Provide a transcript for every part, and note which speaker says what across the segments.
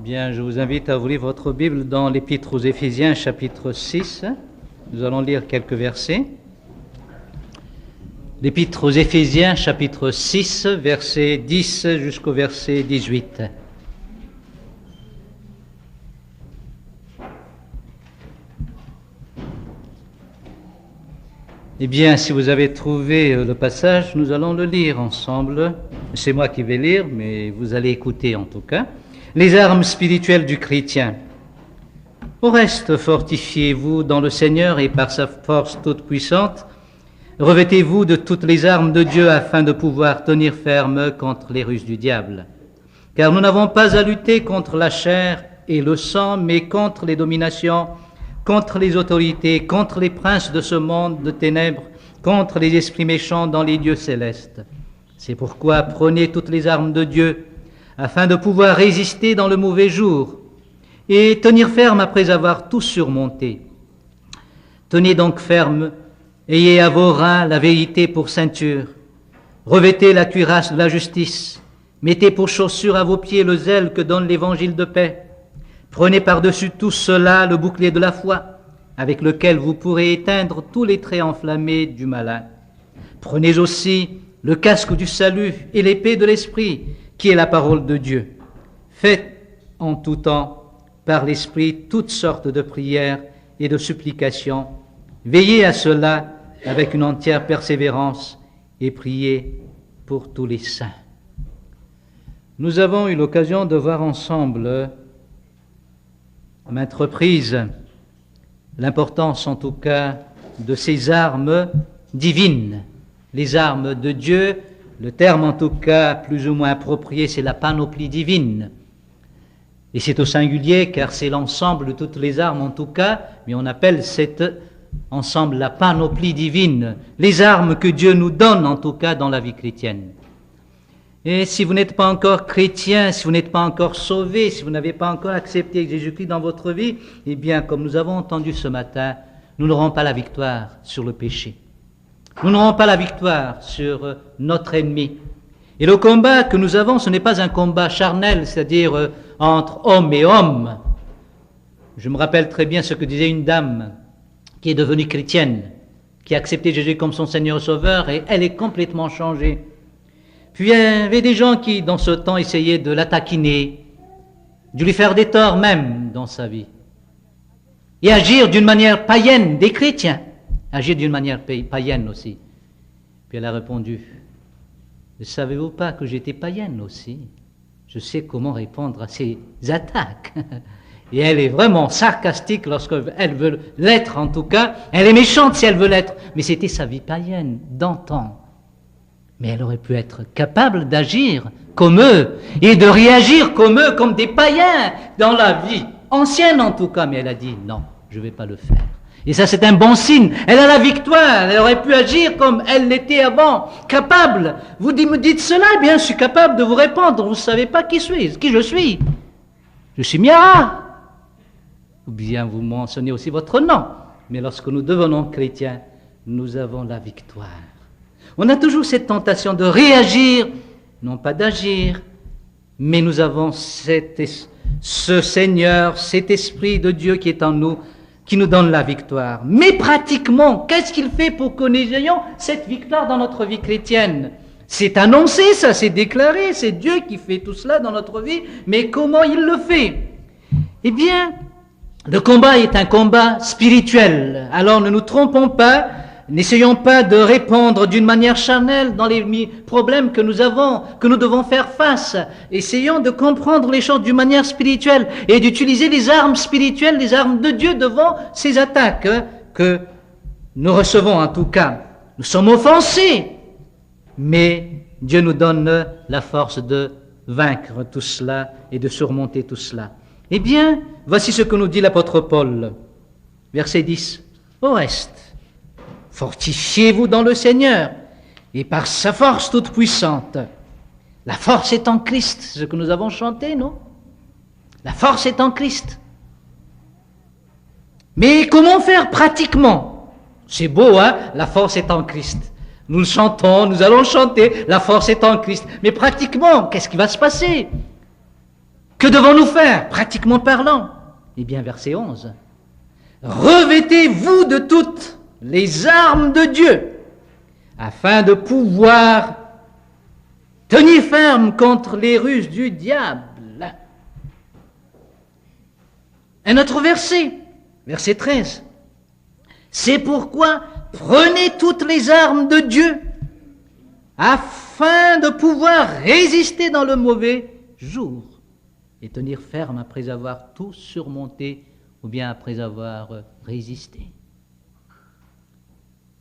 Speaker 1: Bien, je vous invite à ouvrir votre Bible dans l'Épître aux Éphésiens, chapitre 6. Nous allons lire quelques versets. L'Épître aux Éphésiens, chapitre 6, verset 10 jusqu'au verset 18. Eh bien, si vous avez trouvé le passage, nous allons le lire ensemble. C'est moi qui vais lire, mais vous allez écouter en tout cas. Les armes spirituelles du chrétien. Au reste, fortifiez-vous dans le Seigneur et par sa force toute puissante, revêtez-vous de toutes les armes de Dieu afin de pouvoir tenir ferme contre les ruses du diable. Car nous n'avons pas à lutter contre la chair et le sang, mais contre les dominations, contre les autorités, contre les princes de ce monde de ténèbres, contre les esprits méchants dans les lieux célestes. C'est pourquoi prenez toutes les armes de Dieu, afin de pouvoir résister dans le mauvais jour, et tenir ferme après avoir tout surmonté. Tenez donc ferme, ayez à vos reins la vérité pour ceinture, revêtez la cuirasse de la justice, mettez pour chaussure à vos pieds le zèle que donne l'évangile de paix. Prenez par-dessus tout cela le bouclier de la foi, avec lequel vous pourrez éteindre tous les traits enflammés du malin. Prenez aussi le casque du salut et l'épée de l'esprit, qui est la parole de Dieu. Faites en tout temps, par l'esprit, toutes sortes de prières et de supplications. Veillez à cela avec une entière persévérance et priez pour tous les saints. Nous avons eu l'occasion de voir ensemble à maintes reprises l'importance en tout cas de ces armes divines, les armes de Dieu. Le terme en tout cas plus ou moins approprié, c'est la panoplie divine. Et c'est au singulier car c'est l'ensemble de toutes les armes en tout cas, mais on appelle cet ensemble la panoplie divine, les armes que Dieu nous donne en tout cas dans la vie chrétienne. Et si vous n'êtes pas encore chrétien, si vous n'êtes pas encore sauvé, si vous n'avez pas encore accepté Jésus-Christ dans votre vie, eh bien, comme nous avons entendu ce matin, nous n'aurons pas la victoire sur le péché. Nous n'aurons pas la victoire sur notre ennemi. Et le combat que nous avons, ce n'est pas un combat charnel, c'est-à-dire entre homme et homme. Je me rappelle très bien ce que disait une dame qui est devenue chrétienne, qui a accepté Jésus comme son Seigneur et Sauveur, et elle est complètement changée. Puis il y avait des gens qui, dans ce temps, essayaient de la taquiner, de lui faire des torts même dans sa vie, et agir d'une manière païenne, des chrétiens, agir d'une manière païenne aussi. Puis elle a répondu, ne savez-vous pas que j'étais païenne aussi? Je sais comment répondre à ces attaques. Et elle est vraiment sarcastique lorsqu'elle veut l'être en tout cas, elle est méchante si elle veut l'être, mais c'était sa vie païenne d'antan. Mais elle aurait pu être capable d'agir comme eux et de réagir comme eux, comme des païens dans la vie ancienne en tout cas. Mais elle a dit non, je ne vais pas le faire. Et ça c'est un bon signe. Elle a la victoire, elle aurait pu agir comme elle l'était avant, capable. Vous me dites cela, eh bien je suis capable de vous répondre. Vous ne savez pas qui je suis. Je suis Miara. Ou bien vous mentionnez aussi votre nom. Mais lorsque nous devenons chrétiens, nous avons la victoire. On a toujours cette tentation de réagir, non pas d'agir, mais nous avons ce Seigneur, cet Esprit de Dieu qui est en nous, qui nous donne la victoire. Mais pratiquement, qu'est-ce qu'il fait pour que nous ayons cette victoire dans notre vie chrétienne? C'est annoncé, ça, c'est déclaré, c'est Dieu qui fait tout cela dans notre vie, mais comment il le fait? Eh bien, le combat est un combat spirituel. Alors ne nous trompons pas, n'essayons pas de répondre d'une manière charnelle dans les problèmes que nous avons, que nous devons faire face. Essayons de comprendre les choses d'une manière spirituelle et d'utiliser les armes spirituelles, les armes de Dieu devant ces attaques que nous recevons en tout cas. Nous sommes offensés, mais Dieu nous donne la force de vaincre tout cela et de surmonter tout cela. Eh bien, voici ce que nous dit l'apôtre Paul, verset 10. Au reste, fortifiez-vous dans le Seigneur et par sa force toute puissante. La force est en Christ, c'est ce que nous avons chanté, non? La force est en Christ. Mais comment faire pratiquement? C'est beau, hein? La force est en Christ. Nous le chantons, nous allons chanter, la force est en Christ. Mais pratiquement, qu'est-ce qui va se passer? Que devons-nous faire, pratiquement parlant? Eh bien, verset 11. Revêtez-vous de toutes les armes de Dieu, afin de pouvoir tenir ferme contre les ruses du diable. Un autre verset, verset 13. C'est pourquoi prenez toutes les armes de Dieu, afin de pouvoir résister dans le mauvais jour et tenir ferme après avoir tout surmonté ou bien après avoir résisté.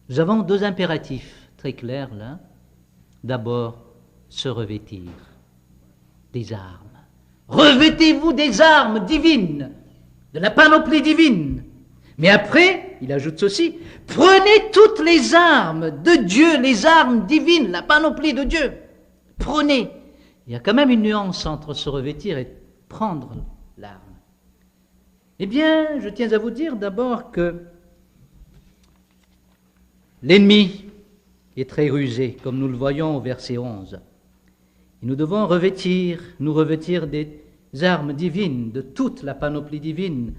Speaker 1: Nous avons deux impératifs très clairs là. D'abord, se revêtir des armes. Revêtez-vous des armes divines, de la panoplie divine. Mais après, il ajoute ceci, prenez toutes les armes de Dieu, les armes divines, la panoplie de Dieu. Prenez. Il y a quand même une nuance entre se revêtir et prendre l'arme. Eh bien, je tiens à vous dire d'abord que l'ennemi est très rusé, comme nous le voyons au verset 11. Et nous devons nous revêtir des armes divines, de toute la panoplie divine,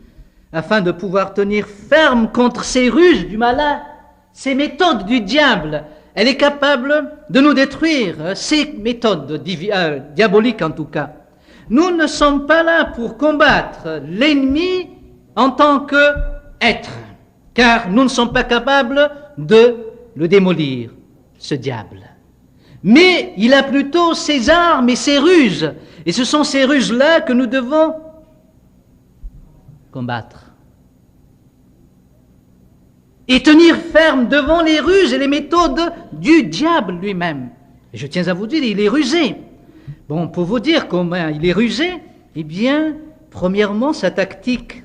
Speaker 1: afin de pouvoir tenir ferme contre ces ruses du malin, ces méthodes du diable. Elle est capable de nous détruire, ces méthodes diaboliques en tout cas. Nous ne sommes pas là pour combattre l'ennemi en tant qu'être, car nous ne sommes pas capables de le démolir, ce diable. Mais il a plutôt ses armes et ses ruses, et ce sont ces ruses-là que nous devons combattre. Et tenir ferme devant les ruses et les méthodes du diable lui-même. Et je tiens à vous dire, il est rusé. Bon, pour vous dire comment il est rusé, eh bien, premièrement, sa tactique,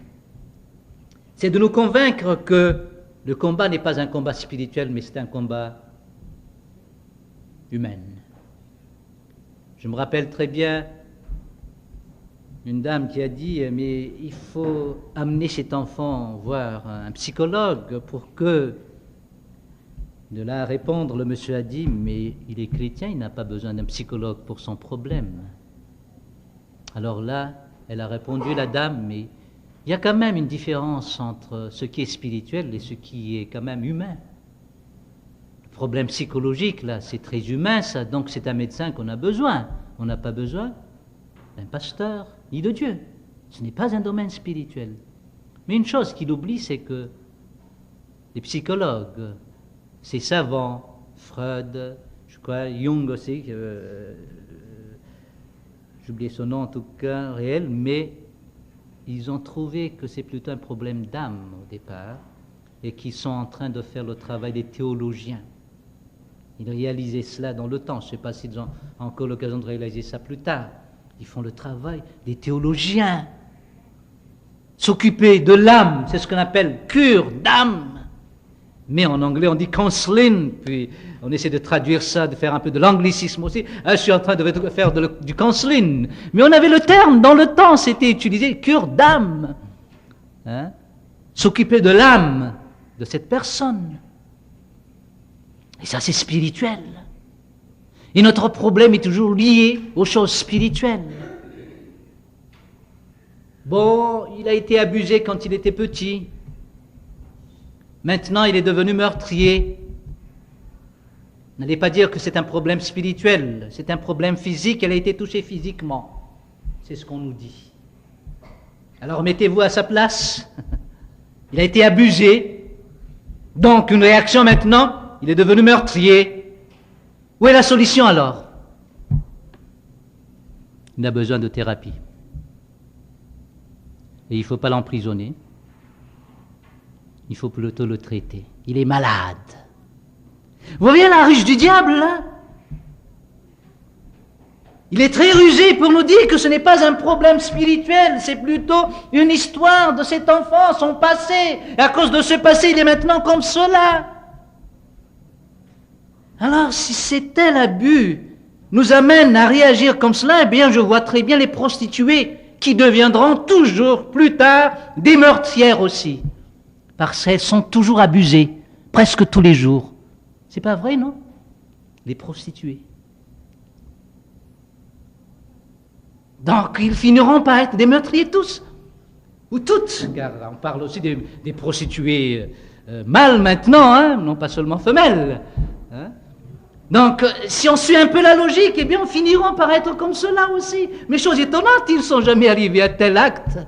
Speaker 1: c'est de nous convaincre que le combat n'est pas un combat spirituel, mais c'est un combat humain. Je me rappelle très bien une dame qui a dit « Mais il faut amener cet enfant voir un psychologue pour que… » De là à répondre, le monsieur a dit « Mais il est chrétien, il n'a pas besoin d'un psychologue pour son problème. » Alors là, elle a répondu, la dame, mais il y a quand même une différence entre ce qui est spirituel et ce qui est quand même humain. Le problème psychologique, là, c'est très humain, ça, donc c'est un médecin qu'on a besoin. On n'a pas besoin d'un pasteur, ni de Dieu. Ce n'est pas un domaine spirituel. Mais une chose qu'il oublie, c'est que les psychologues, ces savants, Freud, je crois, Jung aussi, j'ai oublié son nom en tout cas, réel, mais ils ont trouvé que c'est plutôt un problème d'âme au départ, et qu'ils sont en train de faire le travail des théologiens. Ils réalisaient cela dans le temps, je ne sais pas s'ils ont encore l'occasion de réaliser ça plus tard. Ils font le travail des théologiens. S'occuper de l'âme, c'est ce qu'on appelle cure d'âme. Mais en anglais, on dit counseling, puis on essaie de traduire ça, de faire un peu de l'anglicisme aussi. Ah, je suis en train de faire du counseling. Mais on avait le terme, dans le temps, c'était utilisé, cure d'âme. Hein? S'occuper de l'âme de cette personne. Et ça, c'est spirituel. Et notre problème est toujours lié aux choses spirituelles. Bon, il a été abusé quand il était petit. Maintenant, il est devenu meurtrier. N'allez pas dire que c'est un problème spirituel, c'est un problème physique, elle a été touchée physiquement. C'est ce qu'on nous dit. Alors mettez-vous à sa place. Il a été abusé. Donc, une réaction maintenant, il est devenu meurtrier. Où est la solution alors? Il a besoin de thérapie. Et il ne faut pas l'emprisonner. Il faut plutôt le traiter. Il est malade. Vous voyez la ruse du diable, là? Il est très rusé pour nous dire que ce n'est pas un problème spirituel, c'est plutôt une histoire de cet enfant, son passé. Et à cause de ce passé, il est maintenant comme cela. Alors, si cet tel abus nous amène à réagir comme cela, eh bien, je vois très bien les prostituées qui deviendront toujours plus tard des meurtrières aussi. Parce qu'elles sont toujours abusées, presque tous les jours. C'est pas vrai, non? Les prostituées. Donc ils finiront par être des meurtriers tous, ou toutes, car on parle aussi des prostituées mâles maintenant, hein, non pas seulement femelles. Hein. Donc si on suit un peu la logique, eh bien on finira par être comme cela aussi. Mais chose étonnante, ils ne sont jamais arrivés à tel acte.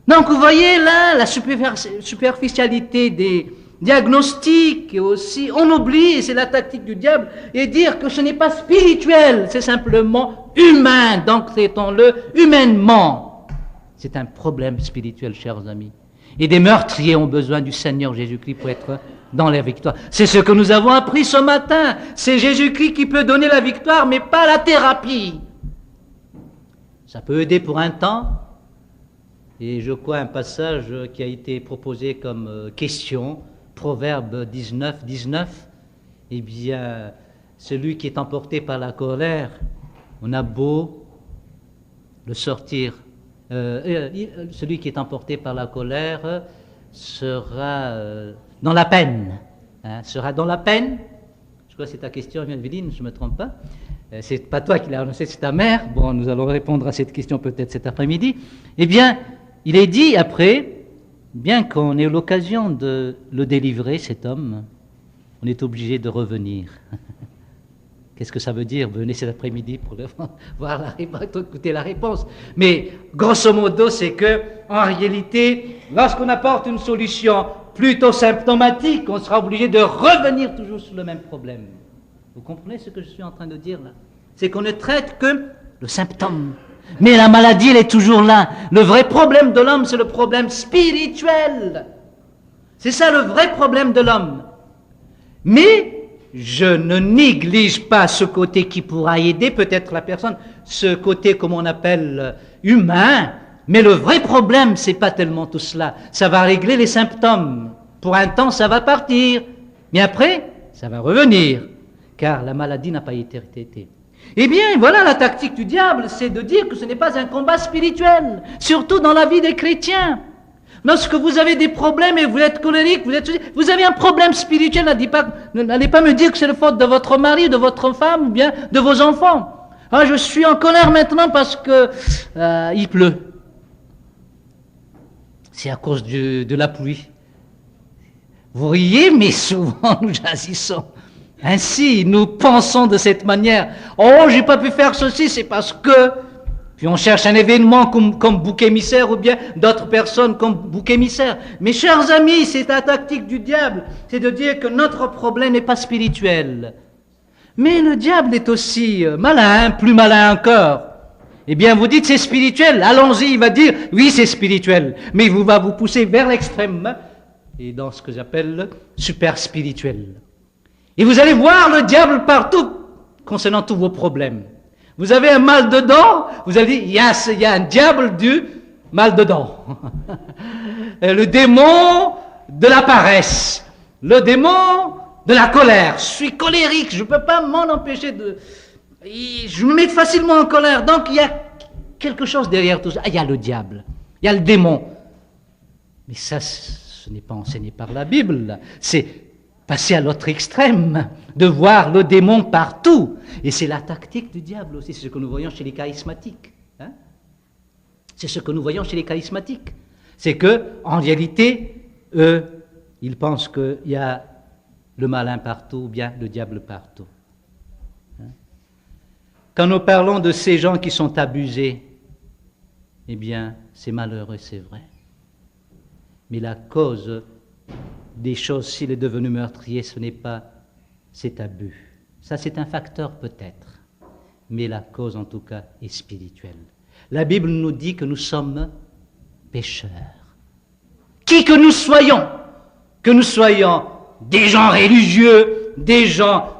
Speaker 1: Donc vous voyez là la superficialité des diagnostics et aussi on oublie, et c'est la tactique du diable, et dire que ce n'est pas spirituel, c'est simplement humain, donc traitons-le humainement. C'est un problème spirituel, chers amis. Et des meurtriers ont besoin du Seigneur Jésus-Christ pour être dans la victoire. C'est ce que nous avons appris ce matin. C'est Jésus-Christ qui peut donner la victoire, mais pas la thérapie. Ça peut aider pour un temps. Et je crois un passage qui a été proposé comme question, Proverbe 19, 19. Eh bien, celui qui est emporté par la colère, on a beau le sortir. Celui qui est emporté par la colère sera dans la peine. Hein, sera dans la peine. Je crois que c'est ta question, Evelyne, je ne me trompe pas. C'est pas toi qui l'as annoncé, c'est ta mère. Bon, nous allons répondre à cette question peut-être cet après-midi. Eh bien, il est dit après, bien qu'on ait eu l'occasion de le délivrer, cet homme, on est obligé de revenir. Qu'est-ce que ça veut dire? Venez cet après-midi pour voir la réponse, écouter la réponse. Mais grosso modo, c'est que, en réalité, lorsqu'on apporte une solution plutôt symptomatique, on sera obligé de revenir toujours sur le même problème. Vous comprenez ce que je suis en train de dire là? C'est qu'on ne traite que le symptôme. Mais la maladie, elle est toujours là. Le vrai problème de l'homme, c'est le problème spirituel. C'est ça le vrai problème de l'homme. Mais je ne néglige pas ce côté qui pourra aider peut-être la personne, ce côté, comme on appelle, humain. Mais le vrai problème, c'est pas tellement tout cela. Ça va régler les symptômes. Pour un temps, ça va partir. Mais après, ça va revenir. Car la maladie n'a pas été traitée. Eh bien, voilà la tactique du diable, c'est de dire que ce n'est pas un combat spirituel, surtout dans la vie des chrétiens. Lorsque vous avez des problèmes et vous êtes colérique, vous avez un problème spirituel, n'allez pas me dire que c'est la faute de votre mari, de votre femme ou bien de vos enfants. Ah, je suis en colère maintenant parce que il pleut. C'est à cause de la pluie. Vous riez, mais souvent nous agissons ainsi, nous pensons de cette manière. Oh, j'ai pas pu faire ceci, c'est parce que... Puis on cherche un événement comme bouc émissaire ou bien d'autres personnes comme bouc émissaire. Mes chers amis, c'est la tactique du diable, c'est de dire que notre problème n'est pas spirituel. Mais le diable est aussi malin, plus malin encore. Eh bien, vous dites c'est spirituel, allons-y, il va dire oui c'est spirituel, mais il va vous pousser vers l'extrême et dans ce que j'appelle super spirituel. Et vous allez voir le diable partout concernant tous vos problèmes. Vous avez un mal de dents, vous allez dire, il y a un diable du mal de dents. Le démon de la paresse, le démon de la colère. Je suis colérique, je ne peux pas m'en empêcher de... Je me mets facilement en colère. Donc il y a quelque chose derrière tout ça. Ah, il y a le diable, il y a le démon. Mais ça, ce n'est pas enseigné par la Bible, là. C'est passer à l'autre extrême, de voir le démon partout. Et c'est la tactique du diable aussi, c'est ce que nous voyons chez les charismatiques. Hein? C'est ce que nous voyons chez les charismatiques. C'est que, en réalité, eux, ils pensent qu'il y a le malin partout, ou bien le diable partout. Hein? Quand nous parlons de ces gens qui sont abusés, eh bien, c'est malheureux, c'est vrai. Mais la cause des choses, s'il est devenu meurtrier, ce n'est pas cet abus. Ça, c'est un facteur peut-être, mais la cause, en tout cas, est spirituelle. La Bible nous dit que nous sommes pécheurs. Qui que nous soyons des gens religieux, des gens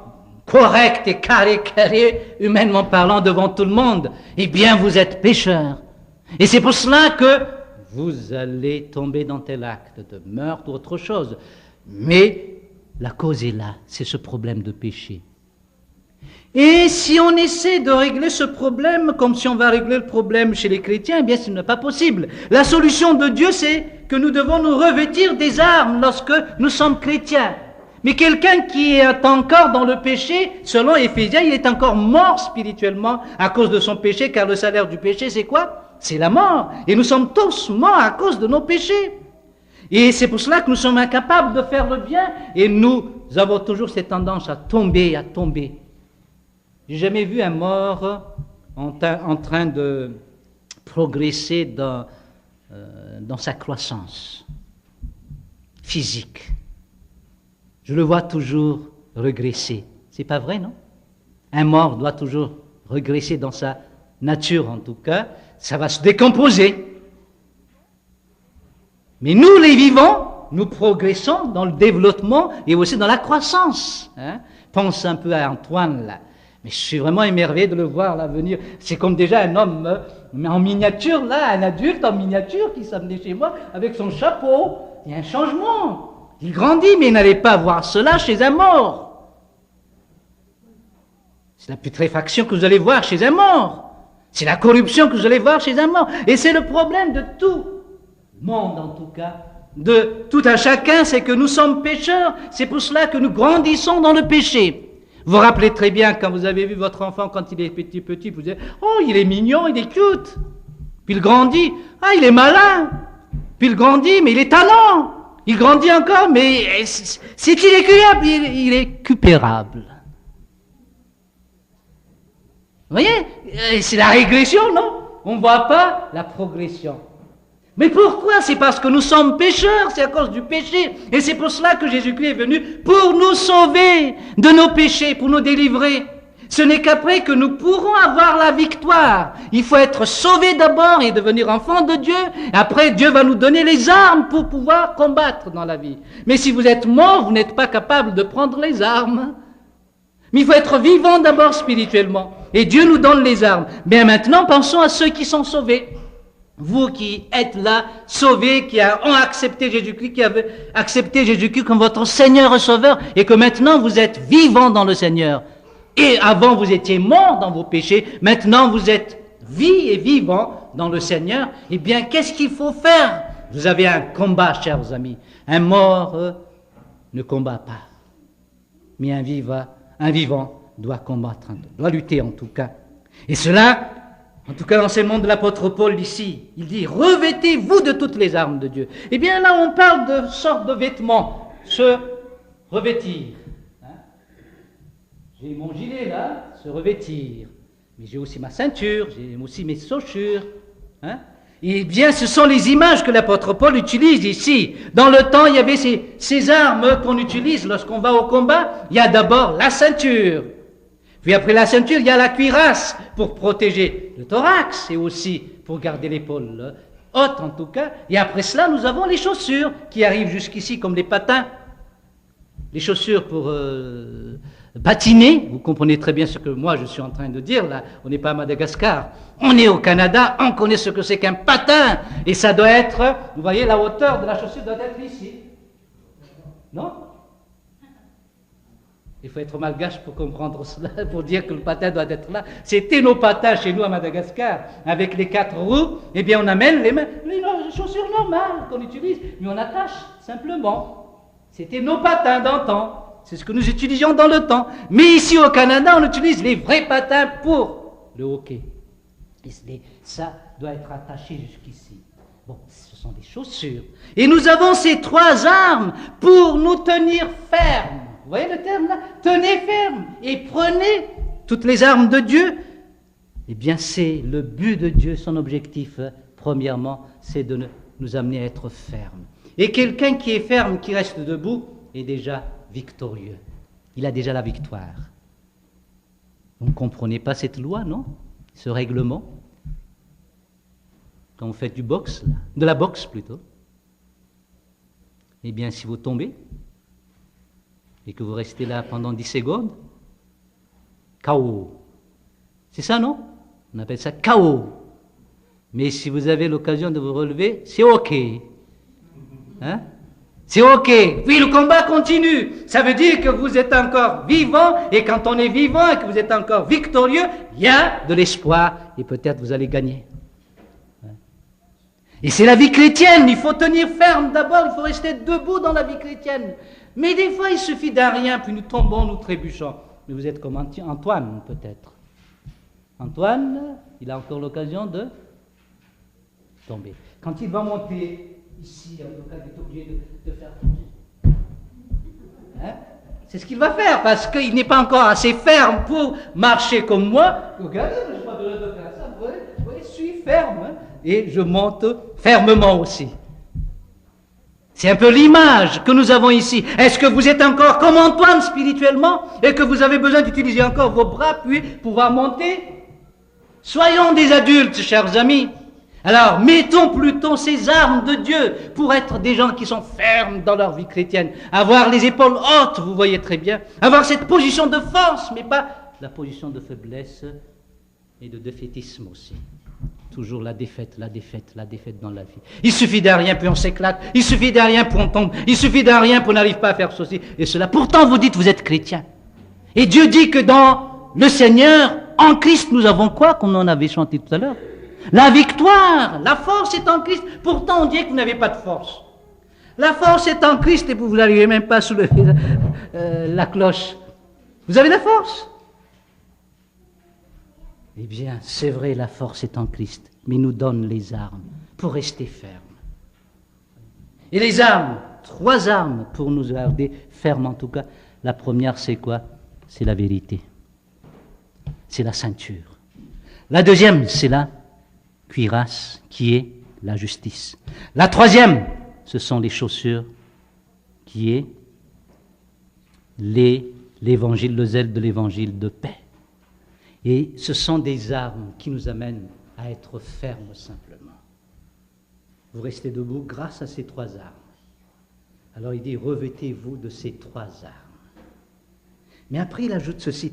Speaker 1: corrects et carrés, humainement parlant, devant tout le monde, eh bien, vous êtes pécheurs. Et c'est pour cela que vous allez tomber dans tel acte de meurtre ou autre chose. Mais la cause est là, c'est ce problème de péché. Et si on essaie de régler ce problème comme si on va régler le problème chez les chrétiens, eh bien ce n'est pas possible. La solution de Dieu, c'est que nous devons nous revêtir des armes lorsque nous sommes chrétiens. Mais quelqu'un qui est encore dans le péché, selon Éphésiens, il est encore mort spirituellement à cause de son péché, car le salaire du péché, c'est quoi? C'est la mort. Et nous sommes tous morts à cause de nos péchés. Et c'est pour cela que nous sommes incapables de faire le bien, et nous avons toujours cette tendance à tomber, à tomber. J'ai jamais vu un mort en train de progresser dans sa croissance physique. Je le vois toujours régresser. C'est pas vrai, non? Un mort doit toujours régresser dans sa nature, en tout cas. Ça va se décomposer. Mais nous, les vivants, nous progressons dans le développement et aussi dans la croissance. Pense un peu à Antoine, là. Mais je suis vraiment émerveillé de le voir là venir. C'est comme déjà un homme en miniature, là, un adulte en miniature qui s'amenait chez moi avec son chapeau. Il y a un changement. Il grandit, mais il n'allait pas voir cela chez un mort. C'est la putréfaction que vous allez voir chez un mort. C'est la corruption que vous allez voir chez un mort. Et c'est le problème de tout le monde, en tout cas, de tout un chacun, c'est que nous sommes pécheurs. C'est pour cela que nous grandissons dans le péché. Vous vous rappelez très bien quand vous avez vu votre enfant quand il est petit, vous dites « Oh, il est mignon, il est cute ». Puis il grandit « Ah, il est malin ». Puis il grandit, mais il est talent. Il grandit encore, mais c'est qu'il est cupérable, il est cupérable. Vous voyez, c'est la régression, non? On ne voit pas la progression. Mais pourquoi? C'est parce que nous sommes pécheurs, c'est à cause du péché. Et c'est pour cela que Jésus-Christ est venu pour nous sauver de nos péchés, pour nous délivrer. Ce n'est qu'après que nous pourrons avoir la victoire. Il faut être sauvé d'abord et devenir enfant de Dieu. Après, Dieu va nous donner les armes pour pouvoir combattre dans la vie. Mais si vous êtes mort, vous n'êtes pas capable de prendre les armes. Mais il faut être vivant d'abord spirituellement. Et Dieu nous donne les armes. Mais maintenant, pensons à ceux qui sont sauvés. Vous qui êtes là, sauvés, qui ont accepté Jésus-Christ, qui avez accepté Jésus-Christ comme votre Seigneur et Sauveur, et que maintenant vous êtes vivants dans le Seigneur. Et avant vous étiez morts dans vos péchés, maintenant vous êtes vie et vivants dans le Seigneur. Eh bien, qu'est-ce qu'il faut faire? Vous avez un combat, chers amis. Un mort ne combat pas. Mais un vivant doit combattre, doit lutter en tout cas. Et cela, en tout cas l'enseignement de l'apôtre Paul ici, il dit « Revêtez-vous de toutes les armes de Dieu ». Eh bien là on parle de sortes de vêtements, se revêtir. J'ai mon gilet là, se revêtir. Mais j'ai aussi ma ceinture, j'ai aussi mes chaussures. Eh bien, ce sont les images que l'apôtre Paul utilise ici. Dans le temps, il y avait ces armes qu'on utilise lorsqu'on va au combat. Il y a d'abord la ceinture. Puis après la ceinture, il y a la cuirasse pour protéger le thorax et aussi pour garder l'épaule haute en tout cas. Et après cela, nous avons les chaussures qui arrivent jusqu'ici comme des patins. Les chaussures pour patiner, vous comprenez très bien ce que moi je suis en train de dire là, on n'est pas à Madagascar, on est au Canada, on connaît ce que c'est qu'un patin, et ça doit être, vous voyez la hauteur de la chaussure doit être ici, non? Il faut être malgache pour comprendre cela, pour dire que le patin doit être là. C'était nos patins chez nous à Madagascar, avec les 4 roues, eh bien on amène les chaussures normales qu'on utilise, mais on attache simplement. C'était nos patins d'antan. C'est ce que nous utilisions dans le temps. Mais ici au Canada, on utilise les vrais patins pour le hockey. Et ça doit être attaché jusqu'ici. Bon, ce sont des chaussures. Et nous avons ces 3 armes pour nous tenir fermes. Vous voyez le terme là? Tenez ferme et prenez toutes les armes de Dieu. Eh bien, c'est le but de Dieu, son objectif, premièrement, c'est de nous amener à être fermes. Et quelqu'un qui est ferme, qui reste debout, est déjà victorieux. Il a déjà la victoire. Vous ne comprenez pas cette loi, non? Ce règlement? Quand vous faites du boxe, de la boxe plutôt. Eh bien, si vous tombez et que vous restez là pendant 10 secondes, KO. C'est ça, non? On appelle ça KO. Mais si vous avez l'occasion de vous relever, c'est OK. C'est OK. Puis le combat continue. Ça veut dire que vous êtes encore vivant, et quand on est vivant et que vous êtes encore victorieux, il y a de l'espoir, et peut-être vous allez gagner. Et c'est la vie chrétienne, il faut tenir ferme d'abord, il faut rester debout dans la vie chrétienne. Mais des fois, il suffit d'un rien, puis nous tombons, nous trébuchons. Mais vous êtes comme Antoine, peut-être. Antoine, il a encore l'occasion de tomber. Quand il va monter ici, en tout cas, il est obligé de faire... Hein? C'est ce qu'il va faire, parce qu'il n'est pas encore assez ferme pour marcher comme moi. Regardez, je n'ai pas besoin de faire ça. Vous voyez, je suis ferme. Hein? Et je monte fermement aussi. C'est un peu l'image que nous avons ici. Est-ce que vous êtes encore comme Antoine spirituellement et que vous avez besoin d'utiliser encore vos bras puis pouvoir monter? Soyons des adultes, chers amis. Alors, mettons plutôt ces armes de Dieu pour être des gens qui sont fermes dans leur vie chrétienne. Avoir les épaules hautes, vous voyez très bien. Avoir cette position de force, mais pas la position de faiblesse et de défaitisme aussi. Toujours la défaite dans la vie. Il suffit d'un rien, puis on s'éclate. Il suffit d'un rien, puis on tombe. Il suffit d'un rien, puis on n'arrive pas à faire ceci et cela. Pourtant, vous dites, vous êtes chrétien. Et Dieu dit que dans le Seigneur, en Christ, nous avons quoi, comme on avait chanté tout à l'heure? La victoire, la force est en Christ. Pourtant, on dirait que vous n'avez pas de force. La force est en Christ et vous n'arrivez même pas à soulever la cloche. Vous avez la force? Eh bien, c'est vrai, la force est en Christ, mais il nous donne les armes pour rester fermes. Et les armes, 3 armes pour nous garder fermes en tout cas. La première, c'est quoi? C'est la vérité. C'est la ceinture. La deuxième, c'est la cuirasse, qui est la justice. La troisième, ce sont les chaussures, qui est l'évangile, le zèle de l'évangile de paix. Et ce sont des armes qui nous amènent à être fermes simplement. Vous restez debout grâce à ces 3 armes. Alors il dit, revêtez-vous de ces 3 armes. Mais après il ajoute ceci,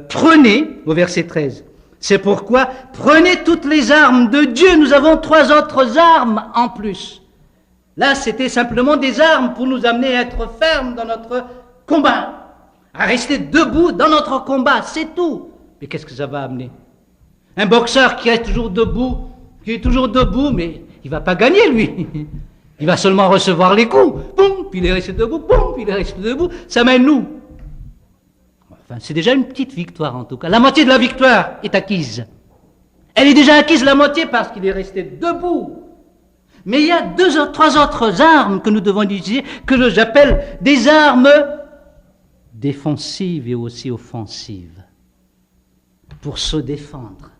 Speaker 1: prenez, au verset 13, c'est pourquoi, prenez toutes les armes de Dieu, nous avons 3 autres armes en plus. Là, c'était simplement des armes pour nous amener à être fermes dans notre combat, à rester debout dans notre combat, c'est tout. Mais qu'est-ce que ça va amener? Un boxeur qui reste toujours debout, mais il ne va pas gagner, lui. Il va seulement recevoir les coups. Boum, puis il est resté debout, boum, puis il est resté debout. Ça mène où? Enfin, c'est déjà une petite victoire en tout cas. La moitié de la victoire est acquise. Elle est déjà acquise la moitié parce qu'il est resté debout. Mais il y a 3 autres armes que nous devons utiliser, que j'appelle des armes défensives et aussi offensives. Pour se défendre.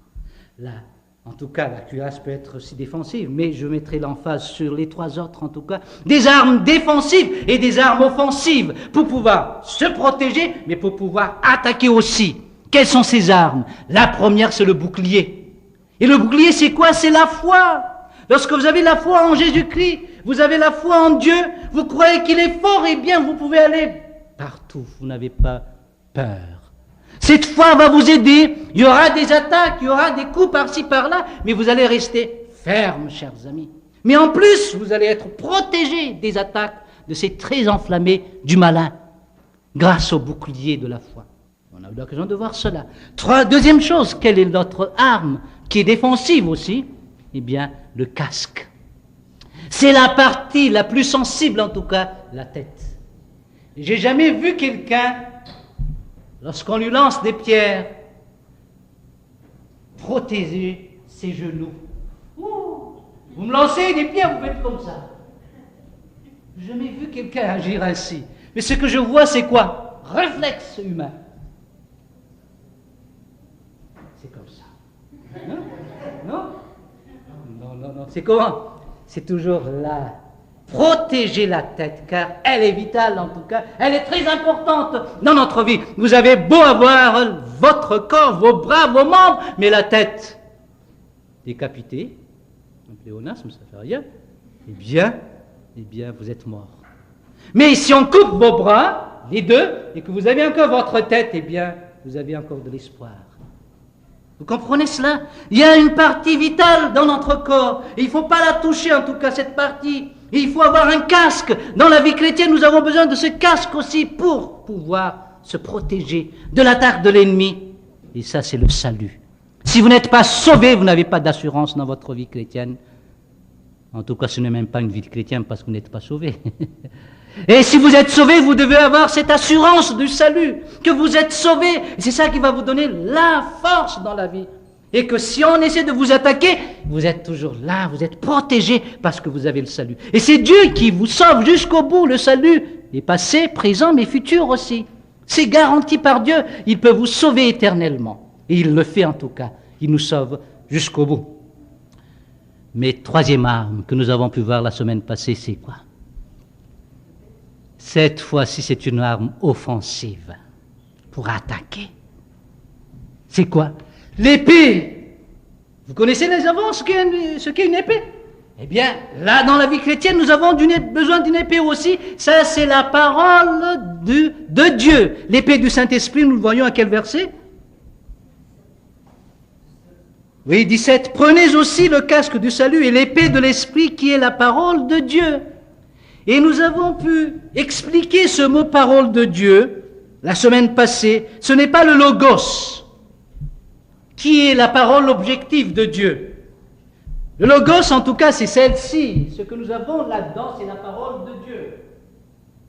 Speaker 1: En tout cas, la cuirasse peut être aussi défensive, mais je mettrai l'emphase sur les 3 autres en tout cas. Des armes défensives et des armes offensives pour pouvoir se protéger, mais pour pouvoir attaquer aussi. Quelles sont ces armes? La première, c'est le bouclier. Et le bouclier, c'est quoi? C'est la foi. Lorsque vous avez la foi en Jésus-Christ, vous avez la foi en Dieu, vous croyez qu'il est fort, et bien vous pouvez aller partout. Vous n'avez pas peur. Cette foi va vous aider. Il y aura des attaques, il y aura des coups par-ci, par-là, mais vous allez rester ferme, chers amis. Mais en plus, vous allez être protégés des attaques de ces traits enflammés du malin, grâce au bouclier de la foi. On a eu l'occasion de voir cela. Deuxième chose, quelle est notre arme qui est défensive aussi? Eh bien, le casque. C'est la partie la plus sensible, en tout cas, la tête. J'ai jamais vu quelqu'un, lorsqu'on lui lance des pierres, protéger ses genoux. Ouh, vous me lancez des pierres, vous faites comme ça. J'ai jamais vu quelqu'un agir ainsi. Mais ce que je vois, c'est quoi? Réflexe humain. C'est comme ça. Non? Non. C'est comment? C'est toujours là. Protéger la tête, car elle est vitale en tout cas, elle est très importante dans notre vie. Vous avez beau avoir votre corps, vos bras, vos membres, mais la tête décapitée, un pléonasme, ça fait rien, eh bien, vous êtes mort. Mais si on coupe vos bras, les deux, et que vous avez encore votre tête, eh bien, vous avez encore de l'espoir. Vous comprenez cela? Il y a une partie vitale dans notre corps, et il ne faut pas la toucher en tout cas, cette partie. Et il faut avoir un casque. Dans la vie chrétienne, nous avons besoin de ce casque aussi pour pouvoir se protéger de l'attaque de l'ennemi. Et ça, c'est le salut. Si vous n'êtes pas sauvé, vous n'avez pas d'assurance dans votre vie chrétienne. En tout cas, ce n'est même pas une vie de chrétien parce que vous n'êtes pas sauvé. Et si vous êtes sauvé, vous devez avoir cette assurance du salut, que vous êtes sauvé. C'est ça qui va vous donner la force dans la vie. Et que si on essaie de vous attaquer, vous êtes toujours là, vous êtes protégé parce que vous avez le salut. Et c'est Dieu qui vous sauve jusqu'au bout, le salut est passé, présent, mais futur aussi. C'est garanti par Dieu, il peut vous sauver éternellement. Et il le fait en tout cas, il nous sauve jusqu'au bout. Mais troisième arme que nous avons pu voir la semaine passée, c'est quoi? Cette fois-ci, c'est une arme offensive pour attaquer. C'est quoi? L'épée. Vous connaissez les avant ce qu'est une épée? Eh bien, là, dans la vie chrétienne, nous avons besoin d'une épée aussi. Ça, c'est la parole de Dieu. L'épée du Saint-Esprit, nous le voyons à quel verset? Oui, 17. Prenez aussi le casque du salut et l'épée de l'Esprit qui est la parole de Dieu. Et nous avons pu expliquer ce mot parole de Dieu la semaine passée. Ce n'est pas le logos qui est la parole objective de Dieu. Le logos, en tout cas, c'est celle-ci. Ce que nous avons là-dedans, c'est la parole de Dieu.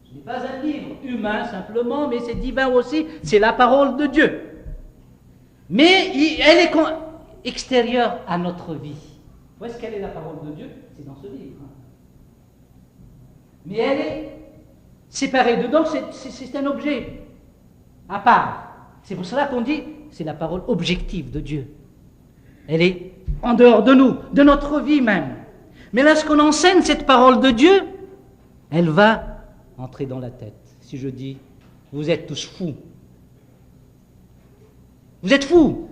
Speaker 1: Ce n'est pas un livre humain simplement, mais c'est divin aussi. C'est la parole de Dieu. Mais elle est extérieure à notre vie. Où est-ce qu'elle est la parole de Dieu? C'est dans ce livre. Mais elle est séparée dedans, c'est un objet à part. C'est pour cela qu'on dit, c'est la parole objective de Dieu. Elle est en dehors de nous, de notre vie même. Mais lorsqu'on enseigne cette parole de Dieu, elle va entrer dans la tête. Si je dis, vous êtes tous fous. Vous êtes fous.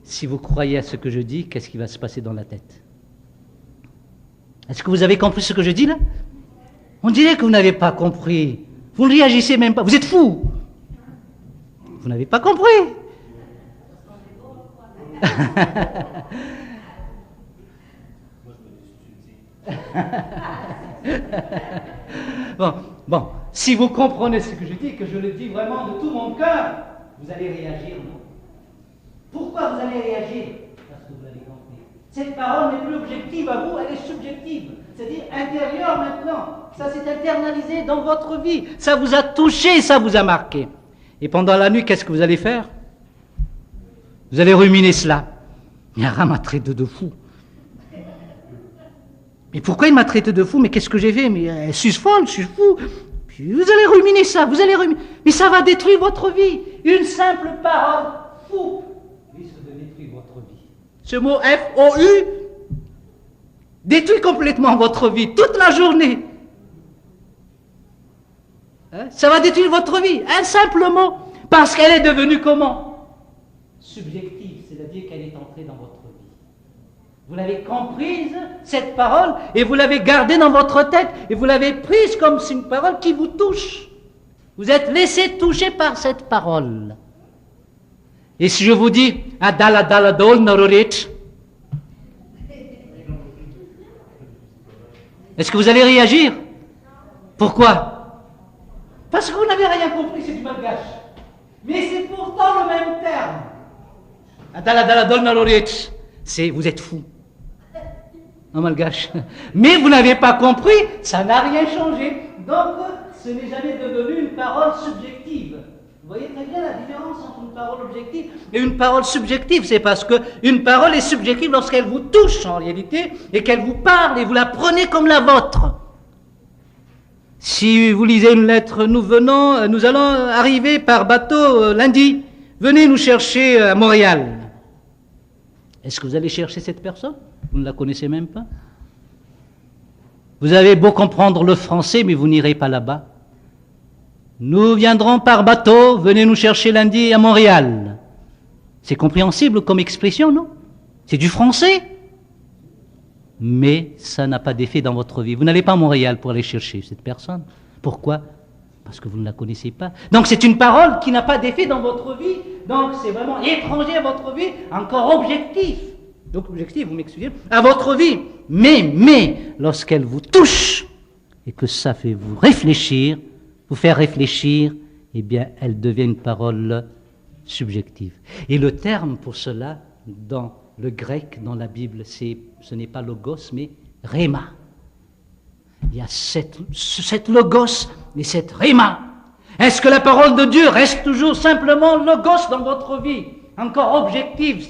Speaker 1: Si vous croyez à ce que je dis, qu'est-ce qui va se passer dans la tête? Est-ce que vous avez compris ce que je dis là? On dirait que vous n'avez pas compris. Vous ne réagissez même pas. Vous êtes fous. Vous n'avez pas compris. Bon, si vous comprenez ce que je dis, que je le dis vraiment de tout mon cœur, vous allez réagir, non? Pourquoi vous allez réagir? Parce que vous l'avez compris. Cette parole n'est plus objective à vous, elle est subjective. C'est-à-dire intérieure maintenant. Ça s'est internalisé dans votre vie. Ça vous a touché, ça vous a marqué. Et pendant la nuit, qu'est-ce que vous allez faire? Vous allez ruminer cela. Yara m'a traité de fou. Mais pourquoi il m'a traité de fou? Mais qu'est-ce que j'ai fait? Mais je suis folle, je suis fou. Puis vous allez ruminer ça, vous allez ruminer. Mais ça va détruire votre vie. Une simple parole fou risque de détruire votre vie. Ce mot F-O-U détruit complètement votre vie, toute la journée. Ça va détruire votre vie, un simple mot, parce qu'elle est devenue comment? Subjective, c'est-à-dire qu'elle est entrée dans votre vie. Vous l'avez comprise, cette parole, et vous l'avez gardée dans votre tête, et vous l'avez prise comme une parole qui vous touche. Vous êtes laissé toucher par cette parole. Et si je vous dis, Adala Dala Dol Nororit, est-ce que vous allez réagir? Pourquoi? Parce que vous n'avez rien compris, c'est du malgache. Mais c'est pourtant le même terme. C'est vous êtes fou. En malgache. Mais vous n'avez pas compris, ça n'a rien changé. Donc, ce n'est jamais devenu une parole subjective. Vous voyez très bien la différence entre une parole objective et une parole subjective. C'est parce qu'une parole est subjective lorsqu'elle vous touche en réalité et qu'elle vous parle et vous la prenez comme la vôtre. Si vous lisez une lettre, nous allons arriver par bateau lundi. Venez nous chercher à Montréal. Est-ce que vous allez chercher cette personne? Vous ne la connaissez même pas. Vous avez beau comprendre le français, mais vous n'irez pas là-bas. Nous viendrons par bateau, venez nous chercher lundi à Montréal. C'est compréhensible comme expression, non? C'est du français. Mais ça n'a pas d'effet dans votre vie. Vous n'allez pas à Montréal pour aller chercher cette personne. Pourquoi? Parce que vous ne la connaissez pas. Donc c'est une parole qui n'a pas d'effet dans votre vie. Donc c'est vraiment étranger à votre vie, encore objectif. Donc objectif, vous m'excusez, à votre vie. Mais, lorsqu'elle vous touche et que ça fait vous réfléchir, vous faire réfléchir, eh bien elle devient une parole subjective. Et le terme pour cela, dans Le grec dans la Bible, ce n'est pas logos, mais rhéma. Il y a cette logos et cette rhéma. Est-ce que la parole de Dieu reste toujours simplement logos dans votre vie? Encore objectif,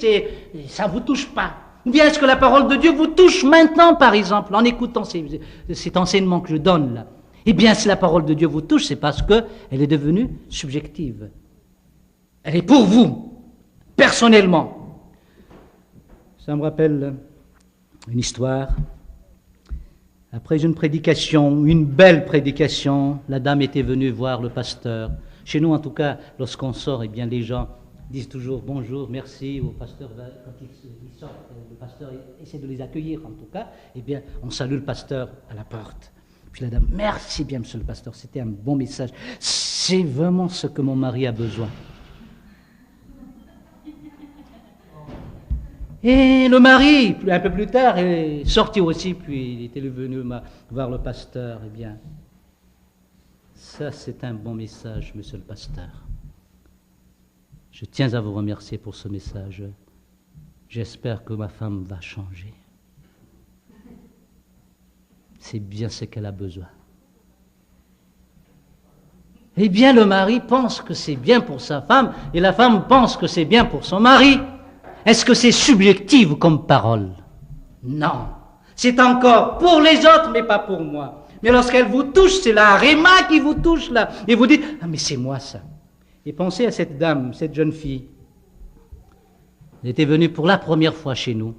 Speaker 1: ça ne vous touche pas. Ou bien est-ce que la parole de Dieu vous touche maintenant, par exemple, en écoutant cet enseignement que je donne là? Eh bien, si la parole de Dieu vous touche, c'est parce qu'elle est devenue subjective. Elle est pour vous, personnellement. Ça me rappelle une histoire. Après une prédication, une belle prédication, la dame était venue voir le pasteur. Chez nous, en tout cas, lorsqu'on sort, eh bien, les gens disent toujours bonjour, merci au pasteur. Quand ils sortent, le pasteur essaie de les accueillir, en tout cas. Eh bien, on salue le pasteur à la porte. Puis la dame, merci bien, monsieur le pasteur, c'était un bon message. C'est vraiment ce que mon mari a besoin. Et le mari, un peu plus tard, est sorti aussi, puis il était venu voir le pasteur. Eh bien, ça c'est un bon message, monsieur le pasteur. Je tiens à vous remercier pour ce message. J'espère que ma femme va changer. C'est bien ce qu'elle a besoin. Eh bien, le mari pense que c'est bien pour sa femme, et la femme pense que c'est bien pour son mari. Est-ce que c'est subjectif comme parole? Non. C'est encore pour les autres, mais pas pour moi. Mais lorsqu'elle vous touche, c'est la rhéma qui vous touche là. Et vous dites, ah mais c'est moi ça. Et pensez à cette dame, cette jeune fille. Elle était venue pour la première fois chez nous.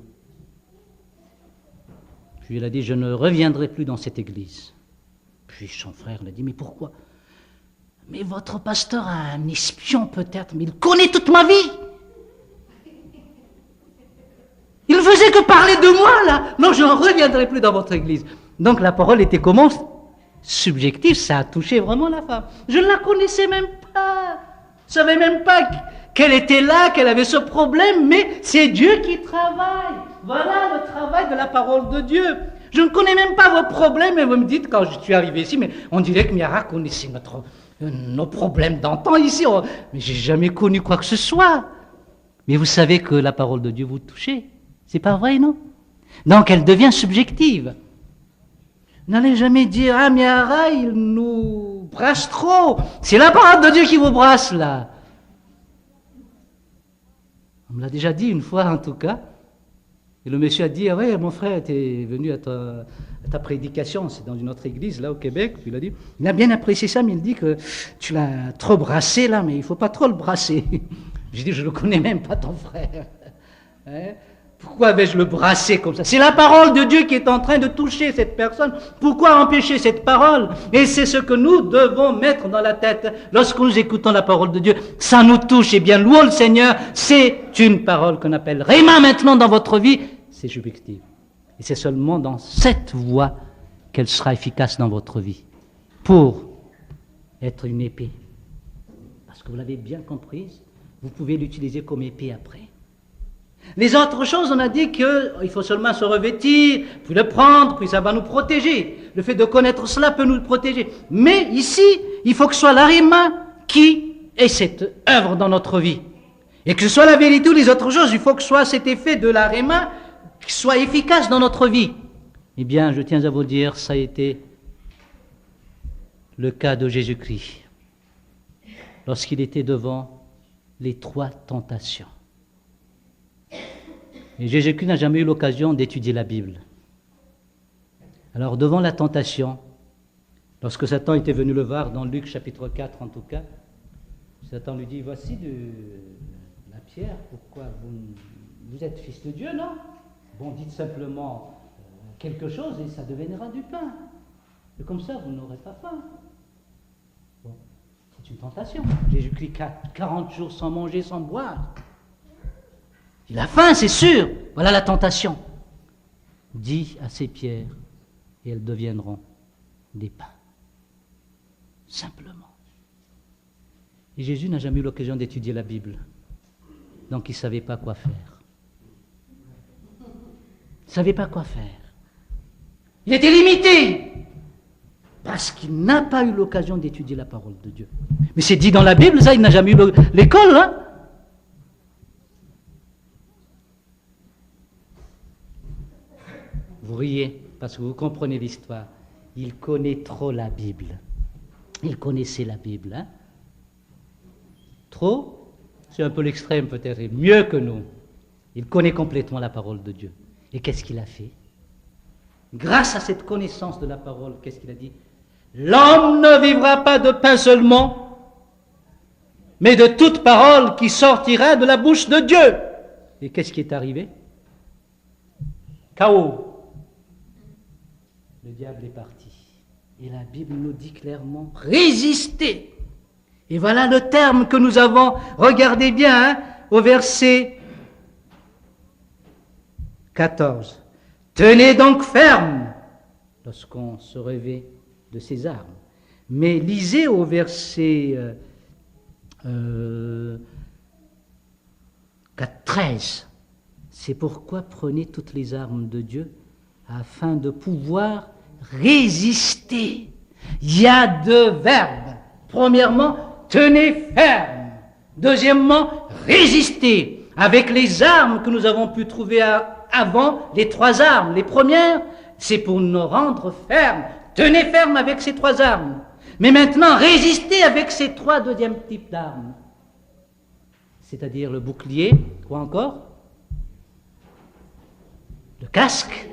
Speaker 1: Puis elle a dit, je ne reviendrai plus dans cette église. Puis son frère l'a dit, mais pourquoi? Mais votre pasteur a un espion peut-être, mais il connaît toute ma vie. Il ne faisait que parler de moi, là. Non, je ne reviendrai plus dans votre église. Donc la parole était comment? Subjective, ça a touché vraiment la femme. Je ne la connaissais même pas. Je ne savais même pas qu'elle était là, qu'elle avait ce problème, mais c'est Dieu qui travaille. Voilà le travail de la parole de Dieu. Je ne connais même pas vos problèmes, et vous me dites, quand je suis arrivé ici, mais on dirait que Miara connaissait nos problèmes d'antan ici. Mais je n'ai jamais connu quoi que ce soit. Mais vous savez que la parole de Dieu vous touchez. C'est pas vrai, non? Donc elle devient subjective. N'allez jamais dire, ah, Miara, il nous brasse trop. C'est la parole de Dieu qui vous brasse, là. On me l'a déjà dit une fois, en tout cas. Et le monsieur a dit, ah ouais, mon frère était venu à ta prédication, c'est dans une autre église, là, au Québec. Puis il a dit, il a bien apprécié ça, mais il dit que tu l'as trop brassé, là, mais il ne faut pas trop le brasser. J'ai dit, je ne le connais même pas, ton frère. Hein? Pourquoi vais-je le brasser comme ça? C'est la parole de Dieu qui est en train de toucher cette personne. Pourquoi empêcher cette parole? Et c'est ce que nous devons mettre dans la tête lorsque nous écoutons la parole de Dieu. Ça nous touche. Eh bien, louons le Seigneur. C'est une parole qu'on appelle Rhéma maintenant dans votre vie. C'est subjectif. Et c'est seulement dans cette voie qu'elle sera efficace dans votre vie. Pour être une épée. Parce que vous l'avez bien comprise, vous pouvez l'utiliser comme épée après. Les autres choses, on a dit qu'il faut seulement se revêtir, puis le prendre, puis ça va nous protéger. Le fait de connaître cela peut nous protéger. Mais ici, il faut que ce soit la rhéma qui ait cette œuvre dans notre vie. Et que ce soit la vérité ou les autres choses, il faut que ce soit cet effet de la rhéma qui soit efficace dans notre vie. Eh bien, je tiens à vous dire, ça a été le cas de Jésus-Christ, lorsqu'il était devant les 3 tentations. Et Jésus-Christ n'a jamais eu l'occasion d'étudier la Bible. Alors, devant la tentation, lorsque Satan était venu le voir, dans Luc chapitre 4 en tout cas, Satan lui dit, voici de la pierre, pourquoi vous êtes fils de Dieu, non? Bon, dites simplement quelque chose et ça deviendra du pain. Et comme ça, vous n'aurez pas faim. Bon, c'est une tentation. Jésus-Christ 40 jours sans manger, sans boire. Il a faim, c'est sûr. Voilà la tentation. Dis à ces pierres et elles deviendront des pains. Simplement. Et Jésus n'a jamais eu l'occasion d'étudier la Bible. Donc il ne savait pas quoi faire. Il ne savait pas quoi faire. Il était limité. Parce qu'il n'a pas eu l'occasion d'étudier la parole de Dieu. Mais c'est dit dans la Bible, ça, il n'a jamais eu l'école, hein. Vous riez parce que vous comprenez l'histoire. Il connaît trop la Bible. Il connaissait la Bible. Hein? Trop, c'est un peu l'extrême peut-être, mieux que nous. Il connaît complètement la parole de Dieu. Et qu'est-ce qu'il a fait? Grâce à cette connaissance de la parole, qu'est-ce qu'il a dit? L'homme ne vivra pas de pain seulement, mais de toute parole qui sortira de la bouche de Dieu. Et qu'est-ce qui est arrivé? Chaos. Le diable est parti. Et la Bible nous dit clairement, résistez. Et voilà le terme que nous avons, regardez bien, hein, au verset 14. Tenez donc ferme lorsqu'on se revêt de ses armes. Mais lisez au verset 13. C'est pourquoi prenez toutes les armes de Dieu afin de pouvoir résister. Il y a deux verbes. Premièrement, tenez ferme. Deuxièmement, résister. Avec les armes que nous avons pu trouver avant, les trois armes. Les premières, c'est pour nous rendre fermes. Tenez ferme avec ces trois armes. Mais maintenant, résistez avec ces trois deuxièmes types d'armes. C'est-à-dire le bouclier, quoi encore? Le casque.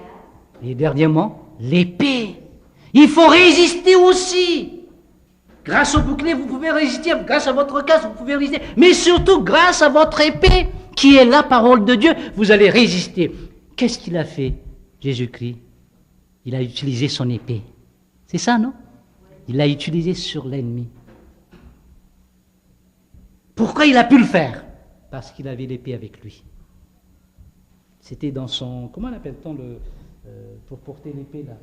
Speaker 1: Et dernièrement, l'épée. Il faut résister aussi. Grâce au bouclier, vous pouvez résister. Grâce à votre casque, vous pouvez résister. Mais surtout, grâce à votre épée, qui est la parole de Dieu, vous allez résister. Qu'est-ce qu'il a fait, Jésus-Christ? Il a utilisé son épée. C'est ça, non? Il l'a utilisé sur l'ennemi. Pourquoi il a pu le faire? Parce qu'il avait l'épée avec lui. C'était dans son... Comment l'appelle-t-on pour porter l'épée, là?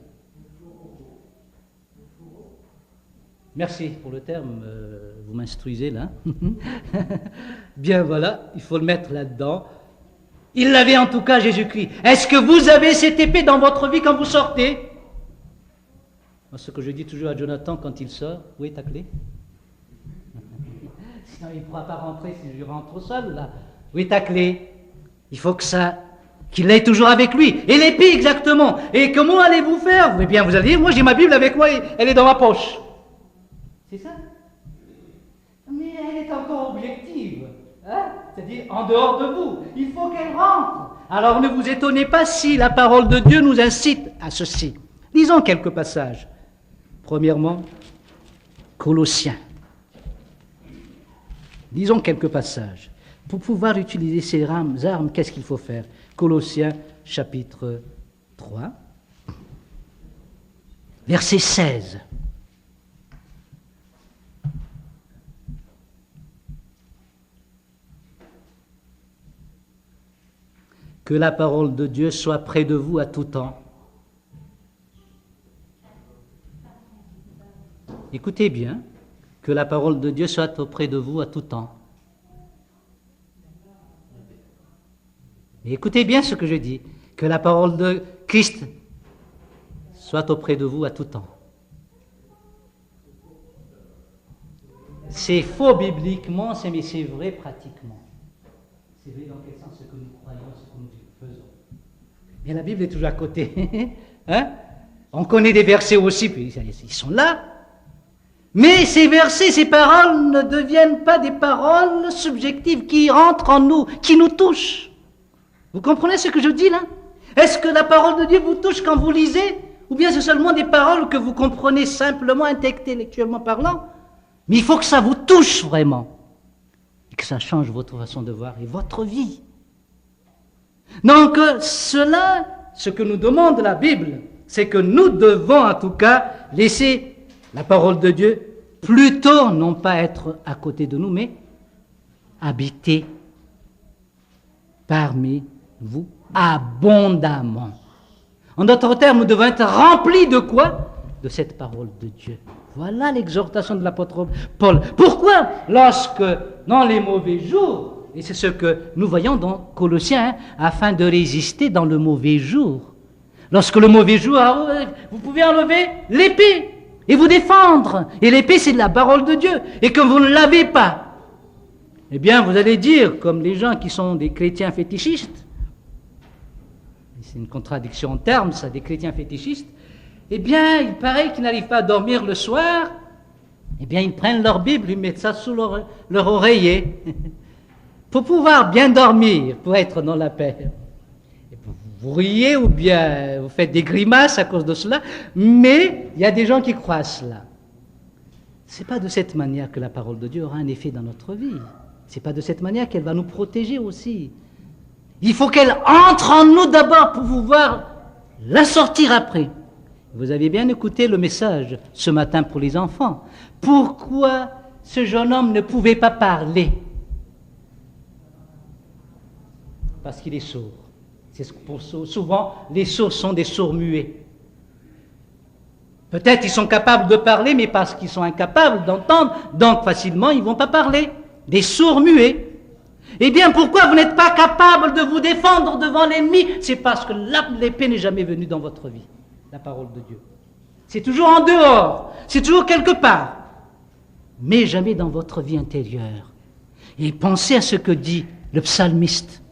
Speaker 1: Merci pour le terme, vous m'instruisez, là. Bien, voilà, il faut le mettre là-dedans. Il l'avait en tout cas, Jésus-Christ. Est-ce que vous avez cette épée dans votre vie quand vous sortez? Moi, ce que je dis toujours à Jonathan quand il sort, où est ta clé? Sinon, il ne pourra pas rentrer si je rentre au sol, là. Où est ta clé? Il faut qu'il l'ait toujours avec lui. Et l'épée, exactement. Et comment allez-vous faire? Eh bien, vous allez dire, moi, j'ai ma Bible avec moi, elle est dans ma poche. C'est ça? Mais elle est encore objective. Hein? C'est-à-dire, en dehors de vous. Il faut qu'elle rentre. Alors, ne vous étonnez pas si la parole de Dieu nous incite à ceci. Lisons quelques passages. Premièrement, Colossiens. Lisons quelques passages. Pour pouvoir utiliser ces armes, qu'est-ce qu'il faut faire? Colossiens, chapitre 3, verset 16. Que la parole de Dieu soit près de vous à tout temps. Écoutez bien, que la parole de Dieu soit auprès de vous à tout temps. Et écoutez bien ce que je dis, que la parole de Christ soit auprès de vous à tout temps. C'est faux bibliquement, mais c'est vrai pratiquement. C'est vrai dans quel sens ce que nous croyons, ce que nous faisons. Mais la Bible est toujours à côté. Hein? On connaît des versets aussi, puis ils sont là. Mais ces versets, ces paroles ne deviennent pas des paroles subjectives qui rentrent en nous, qui nous touchent. Vous comprenez ce que je dis là? Est-ce que la parole de Dieu vous touche quand vous lisez? Ou bien c'est seulement des paroles que vous comprenez simplement, intellectuellement parlant? Mais il faut que ça vous touche vraiment. Et que ça change votre façon de voir et votre vie. Donc ce que nous demande la Bible, c'est que nous devons en tout cas laisser la parole de Dieu plutôt non pas être à côté de nous, mais habiter parmi vous abondamment. En d'autres termes, nous devons être remplis de quoi? De cette parole de Dieu. Voilà l'exhortation de l'apôtre Paul. Pourquoi? Lorsque, dans les mauvais jours, et c'est ce que nous voyons dans Colossiens, afin de résister dans le mauvais jour. Lorsque le mauvais jour arrive, vous pouvez enlever l'épée et vous défendre. Et l'épée, c'est de la parole de Dieu. Et que vous ne l'avez pas, eh bien, vous allez dire, comme les gens qui sont des chrétiens fétichistes, c'est une contradiction en termes, ça, des chrétiens fétichistes, eh bien, il paraît qu'ils n'arrivent pas à dormir le soir, eh bien, ils prennent leur Bible, ils mettent ça sous leur oreiller, pour pouvoir bien dormir, pour être dans la paix. Et vous riez ou bien vous faites des grimaces à cause de cela, mais il y a des gens qui croient à cela. Ce n'est pas de cette manière que la parole de Dieu aura un effet dans notre vie. Ce n'est pas de cette manière qu'elle va nous protéger aussi. Il faut qu'elle entre en nous d'abord pour pouvoir la sortir après. Vous avez bien écouté le message ce matin pour les enfants. Pourquoi ce jeune homme ne pouvait pas parler? Parce qu'il est sourd. Souvent, les sourds sont des sourds muets. Peut-être ils sont capables de parler, mais parce qu'ils sont incapables d'entendre, donc facilement ils ne vont pas parler. Des sourds muets. Eh bien, pourquoi vous n'êtes pas capable de vous défendre devant l'ennemi? C'est parce que l'épée n'est jamais venue dans votre vie, la parole de Dieu. C'est toujours en dehors, c'est toujours quelque part, mais jamais dans votre vie intérieure. Et pensez à ce que dit le psalmiste.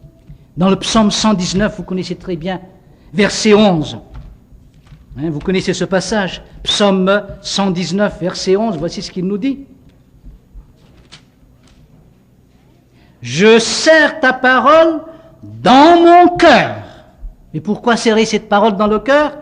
Speaker 1: Dans le psaume 119, vous connaissez très bien, verset 11. Vous connaissez ce passage, psaume 119, verset 11, voici ce qu'il nous dit. Je serre ta parole dans mon cœur. Mais pourquoi serrer cette parole dans le cœur?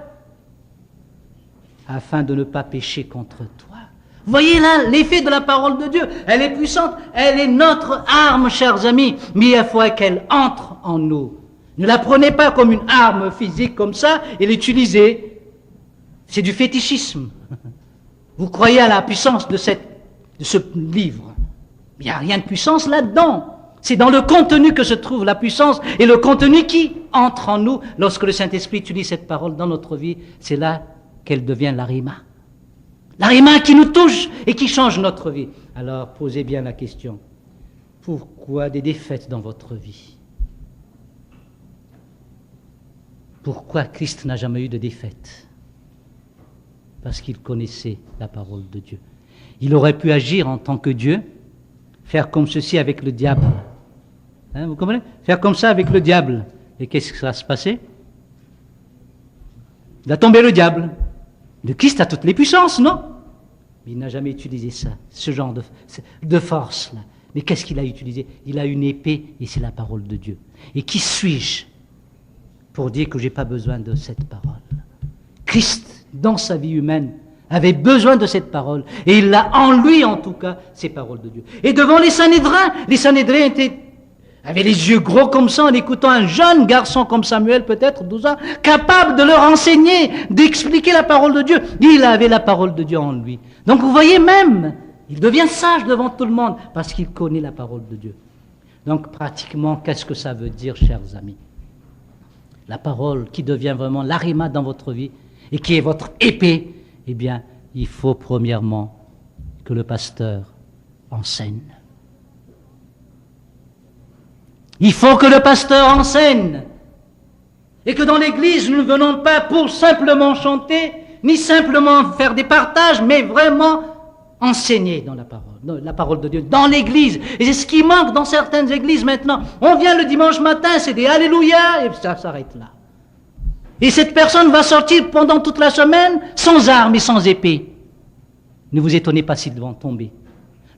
Speaker 1: Afin de ne pas pécher contre toi. Vous voyez là l'effet de la parole de Dieu. Elle est puissante, elle est notre arme, chers amis, mais il faut qu'elle entre en nous. Ne la prenez pas comme une arme physique comme ça et l'utilisez. C'est du fétichisme. Vous croyez à la puissance de ce livre. Il n'y a rien de puissance là-dedans. C'est dans le contenu que se trouve la puissance et le contenu qui entre en nous lorsque le Saint-Esprit utilise cette parole dans notre vie. C'est là qu'elle devient l'arima. L'arima qui nous touche et qui change notre vie. Alors posez bien la question. Pourquoi des défaites dans votre vie? Pourquoi Christ n'a jamais eu de défaite? Parce qu'il connaissait la parole de Dieu. Il aurait pu agir en tant que Dieu, faire comme ceci avec le diable. Vous comprenez? Faire comme ça avec le diable. Et qu'est-ce qui va se passer? Il va tomber le diable. Le Christ a toutes les puissances, non? Mais il n'a jamais utilisé ça, ce genre de force-là. Mais qu'est-ce qu'il a utilisé? Il a une épée et c'est la parole de Dieu. Et qui suis-je pour dire que je n'ai pas besoin de cette parole? Christ, dans sa vie humaine, avait besoin de cette parole. Et il a en lui, en tout cas, ces paroles de Dieu. Et devant les Sanhédrins avaient les yeux gros comme ça en écoutant un jeune garçon comme Samuel, peut-être 12 ans, capable de leur enseigner, d'expliquer la parole de Dieu. Il avait la parole de Dieu en lui. Donc vous voyez même, il devient sage devant tout le monde parce qu'il connaît la parole de Dieu. Donc pratiquement, qu'est-ce que ça veut dire, chers amis? La parole qui devient vraiment l'arima dans votre vie et qui est votre épée, eh bien, il faut premièrement que le pasteur enseigne. Il faut que le pasteur enseigne. Et que dans l'église, nous ne venons pas pour simplement chanter, ni simplement faire des partages, mais vraiment enseigner dans la parole de Dieu, dans l'église. Et c'est ce qui manque dans certaines églises maintenant. On vient le dimanche matin, c'est des Alléluia, et ça s'arrête là. Et cette personne va sortir pendant toute la semaine sans armes et sans épée. Ne vous étonnez pas s'ils vont tomber.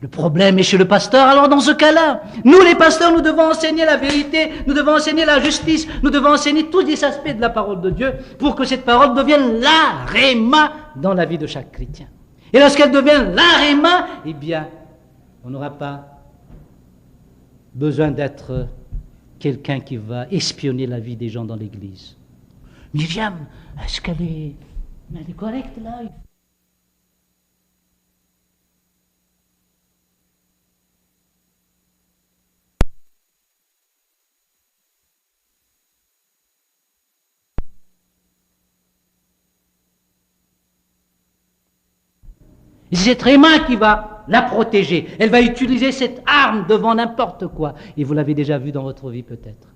Speaker 1: Le problème est chez le pasteur. Alors dans ce cas-là, nous les pasteurs, nous devons enseigner la vérité, nous devons enseigner la justice, nous devons enseigner tous les aspects de la parole de Dieu pour que cette parole devienne la réma dans la vie de chaque chrétien. Et lorsqu'elle devient la réma, eh bien, on n'aura pas besoin d'être quelqu'un qui va espionner la vie des gens dans l'église. Myriam, est-ce qu'elle est correcte là? Et c'est cette réma qui va la protéger. Elle va utiliser cette arme devant n'importe quoi. Et vous l'avez déjà vu dans votre vie peut-être.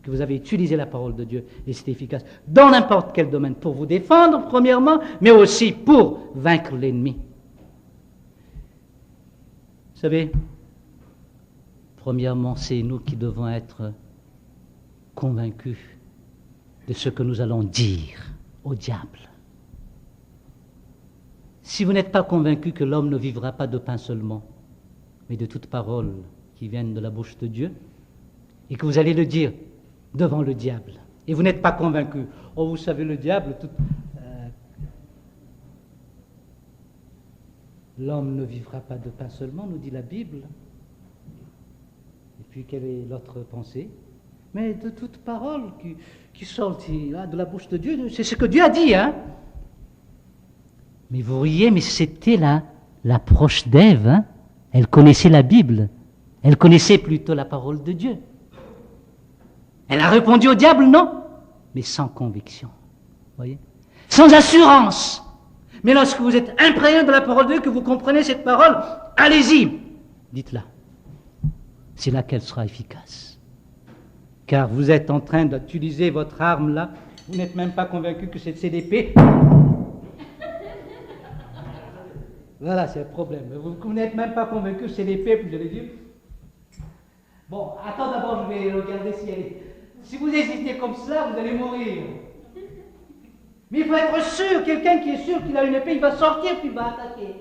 Speaker 1: Que vous avez utilisé la parole de Dieu et c'est efficace dans n'importe quel domaine pour vous défendre premièrement, mais aussi pour vaincre l'ennemi. Vous savez, premièrement, c'est nous qui devons être convaincus de ce que nous allons dire au diable. Si vous n'êtes pas convaincu que l'homme ne vivra pas de pain seulement, mais de toute parole qui vienne de la bouche de Dieu, et que vous allez le dire devant le diable, et vous n'êtes pas convaincu, oh vous savez le diable, l'homme ne vivra pas de pain seulement, nous dit la Bible. Et puis quelle est l'autre pensée? Mais de toute parole qui sort de la bouche de Dieu, c'est ce que Dieu a dit, hein. Mais vous riez, mais c'était l'approche d'Ève, hein. Elle connaissait la Bible, elle connaissait plutôt la parole de Dieu. Elle a répondu au diable, non, mais sans conviction, voyez, sans assurance. Mais lorsque vous êtes imprégné de la parole de Dieu, que vous comprenez cette parole, allez-y, dites-la. C'est là qu'elle sera efficace. Car vous êtes en train d'utiliser votre arme là, vous n'êtes même pas convaincu que c'est l'épée. Voilà, c'est le problème. Vous n'êtes même pas convaincu que c'est l'épée, puis vous allez dire, bon, attends d'abord, je vais regarder si elle est... Si vous hésitez comme cela, vous allez mourir. Mais il faut être sûr, quelqu'un qui est sûr qu'il a une épée, il va sortir puis il va attaquer.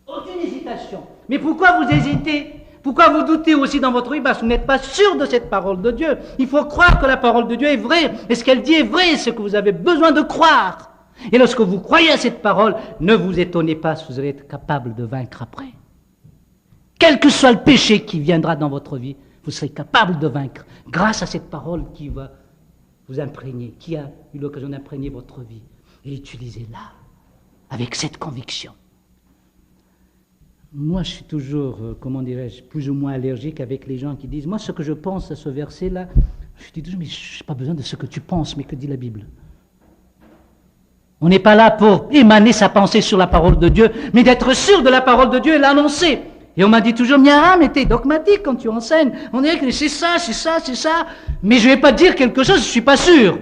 Speaker 1: Aucune hésitation. Mais pourquoi vous hésitez? Pourquoi vous doutez aussi dans votre vie? Parce que vous n'êtes pas sûr de cette parole de Dieu. Il faut croire que la parole de Dieu est vraie. Et ce qu'elle dit est vrai, c'est que vous avez besoin de croire. Et lorsque vous croyez à cette parole, ne vous étonnez pas si vous allez être capable de vaincre après. Quel que soit le péché qui viendra dans votre vie, vous serez capable de vaincre grâce à cette parole qui va vous imprégner, qui a eu l'occasion d'imprégner votre vie. Et utilisez-la avec cette conviction. Moi, je suis toujours, comment dirais-je, plus ou moins allergique avec les gens qui disent, moi, ce que je pense à ce verset-là, je dis toujours, mais je n'ai pas besoin de ce que tu penses, mais que dit la Bible? On n'est pas là pour émaner sa pensée sur la parole de Dieu, mais d'être sûr de la parole de Dieu et l'annoncer. Et on m'a dit toujours, mais t'es dogmatique quand tu enseignes. On dirait que c'est ça, c'est ça, c'est ça. Mais je ne vais pas dire quelque chose, je ne suis pas sûr.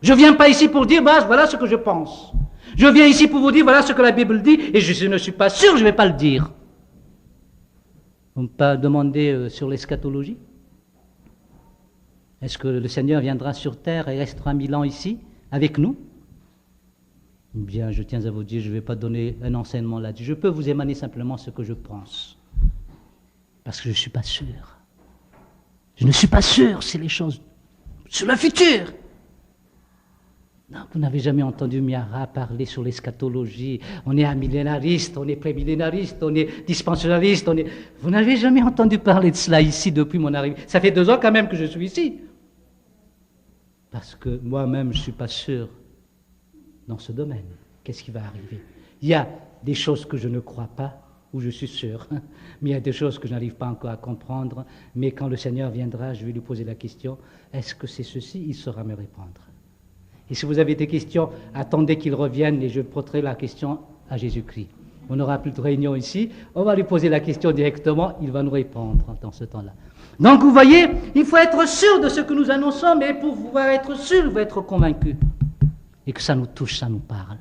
Speaker 1: Je ne viens pas ici pour dire, voilà ce que je pense. Je viens ici pour vous dire, voilà ce que la Bible dit, et je ne suis pas sûr, je ne vais pas le dire. Vous me demandez sur l'eschatologie. Est-ce que le Seigneur viendra sur terre et restera 1000 ans ici, avec nous? Bien, je tiens à vous dire, je ne vais pas donner un enseignement là-dessus. Je peux vous émaner simplement ce que je pense. Parce que je ne suis pas sûr. Je ne suis pas sûr, c'est les choses sur le futur. Non, vous n'avez jamais entendu Miara parler sur l'eschatologie. On est amillénariste, on est prémillénariste, on est dispensationaliste, Vous n'avez jamais entendu parler de cela ici depuis mon arrivée. Ça fait 2 ans quand même que je suis ici. Parce que moi-même, je ne suis pas sûr dans ce domaine. Qu'est-ce qui va arriver? Il y a des choses que je ne crois pas, où je suis sûr, mais il y a des choses que je n'arrive pas encore à comprendre, mais quand le Seigneur viendra, je vais lui poser la question, est-ce que c'est ceci? Il saura me répondre. Et si vous avez des questions, attendez qu'il revienne et je poserai la question à Jésus-Christ. On n'aura plus de réunion ici, on va lui poser la question directement, il va nous répondre dans ce temps-là. Donc vous voyez, il faut être sûr de ce que nous annonçons, mais pour pouvoir être sûr, il faut être convaincu. Et que ça nous touche, ça nous parle.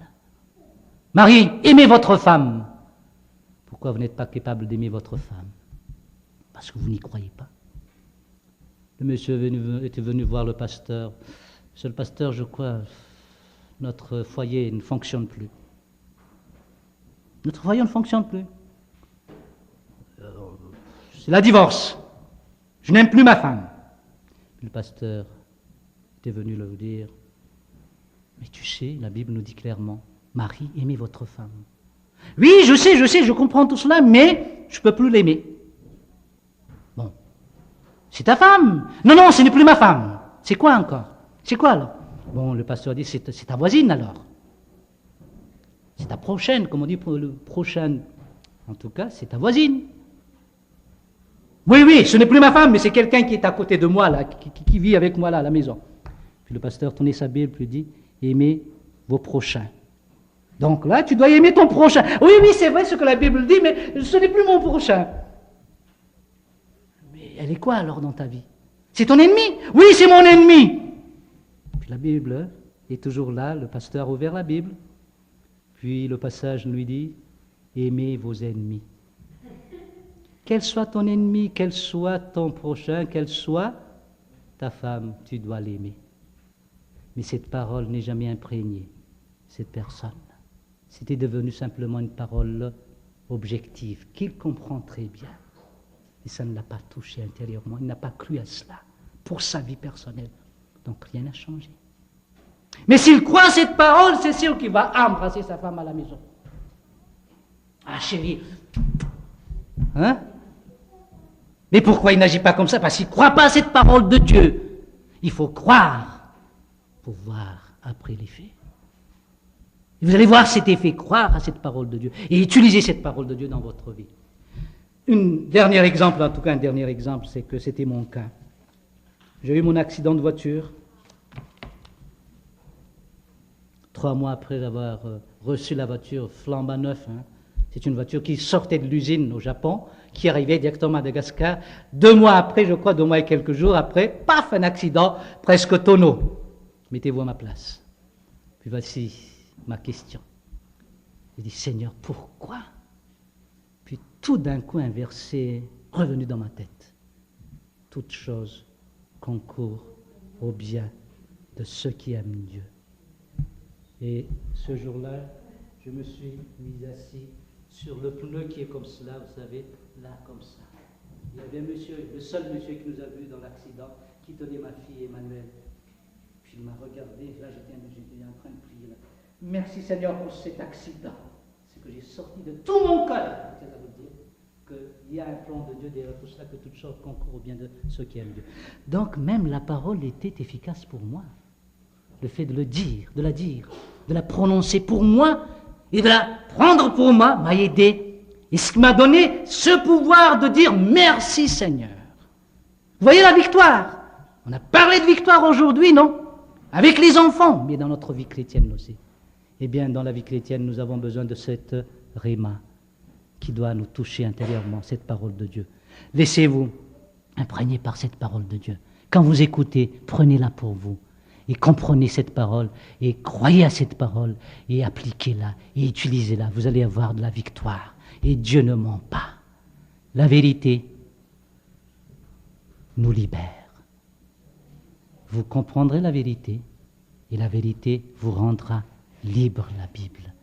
Speaker 1: Marie, aimez votre femme. Pourquoi vous n'êtes pas capable d'aimer votre femme? Parce que vous n'y croyez pas. Le monsieur était venu voir le pasteur. Monsieur le pasteur, je crois, notre foyer ne fonctionne plus. Notre foyer ne fonctionne plus. C'est la divorce. Je n'aime plus ma femme. Puis le pasteur était venu le dire. Mais tu sais, la Bible nous dit clairement, Marie, aimez votre femme. Oui, je sais, je comprends tout cela, mais je ne peux plus l'aimer. Bon, c'est ta femme. Non, ce n'est plus ma femme. C'est quoi encore? C'est quoi alors? Bon, le pasteur dit, c'est ta voisine alors. C'est ta prochaine, comme on dit pour le prochain. En tout cas, c'est ta voisine. Oui, ce n'est plus ma femme, mais c'est quelqu'un qui est à côté de moi, là, qui vit avec moi là, à la maison. Puis le pasteur tournait sa Bible, lui dit, aimez vos prochains. Donc là, tu dois aimer ton prochain. Oui, c'est vrai ce que la Bible dit, mais ce n'est plus mon prochain. Mais elle est quoi alors dans ta vie? C'est ton ennemi? Oui, c'est mon ennemi. Puis la Bible est toujours là, le pasteur a ouvert la Bible. Puis le passage lui dit, aimez vos ennemis. Quel soit ton ennemi, quel soit ton prochain, quelle soit ta femme, tu dois l'aimer. Mais cette parole n'est jamais imprégnée, cette personne. C'était devenu simplement une parole objective, qu'il comprend très bien. Et ça ne l'a pas touché intérieurement, il n'a pas cru à cela, pour sa vie personnelle. Donc rien n'a changé. Mais s'il croit cette parole, c'est sûr qu'il va embrasser sa femme à la maison. Ah chérie, hein? Mais pourquoi il n'agit pas comme ça? Parce qu'il ne croit pas à cette parole de Dieu. Il faut croire pour voir après les faits. Et vous allez voir cet effet, croire à cette parole de Dieu et utiliser cette parole de Dieu dans votre vie. Un dernier exemple, c'est que c'était mon cas. J'ai eu mon accident de voiture 3 mois après avoir reçu la voiture flambant neuf. C'est une voiture qui sortait de l'usine au Japon, qui arrivait directement à Madagascar. 2 mois après, je crois, 2 mois et quelques jours après, paf, un accident presque tonneau. Mettez-vous à ma place. Puis voici ma question. Je dis, Seigneur, pourquoi? Puis tout d'un coup, un verset revenu dans ma tête. Toute chose concourt au bien de ceux qui aiment Dieu. Et ce jour-là, je me suis mis assis sur le pneu qui est comme cela, vous savez, là comme ça. Il y avait un monsieur, le seul monsieur qui nous a vus dans l'accident, qui tenait ma fille Emmanuelle. Puis il m'a regardé, là j'étais en train de prier. Là. Merci Seigneur pour cet accident. C'est que j'ai sorti de tout mon cœur. Ça veut dire qu'il y a un plan de Dieu derrière tout cela, que toute chose concourt au bien de ceux qui aiment Dieu. Donc même la parole était efficace pour moi. Le fait de le dire, de la prononcer pour moi et de la prendre pour moi m'a aidé. Et ce qui m'a donné ce pouvoir de dire merci Seigneur. Vous voyez la victoire? On a parlé de victoire aujourd'hui, non? Avec les enfants, mais dans notre vie chrétienne aussi. Eh bien, dans la vie chrétienne, nous avons besoin de cette réma qui doit nous toucher intérieurement, cette parole de Dieu. Laissez-vous imprégner par cette parole de Dieu. Quand vous écoutez, prenez-la pour vous. Et comprenez cette parole, et croyez à cette parole, et appliquez-la, et utilisez-la. Vous allez avoir de la victoire. Et Dieu ne ment pas. La vérité nous libère. Vous comprendrez la vérité, et la vérité vous rendra libre, la Bible.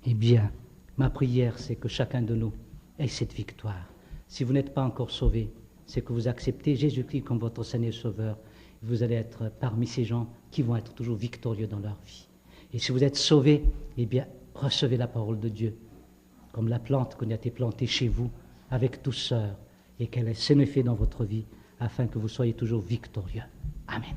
Speaker 1: Eh bien, ma prière, c'est que chacun de nous ait cette victoire. Si vous n'êtes pas encore sauvé, c'est que vous acceptez Jésus-Christ comme votre Seigneur Sauveur. Vous allez être parmi ces gens qui vont être toujours victorieux dans leur vie. Et si vous êtes sauvés, eh bien, recevez la parole de Dieu, comme la plante qui a été plantée chez vous, avec douceur, et qu'elle ait son effet dans votre vie, afin que vous soyez toujours victorieux. Amen.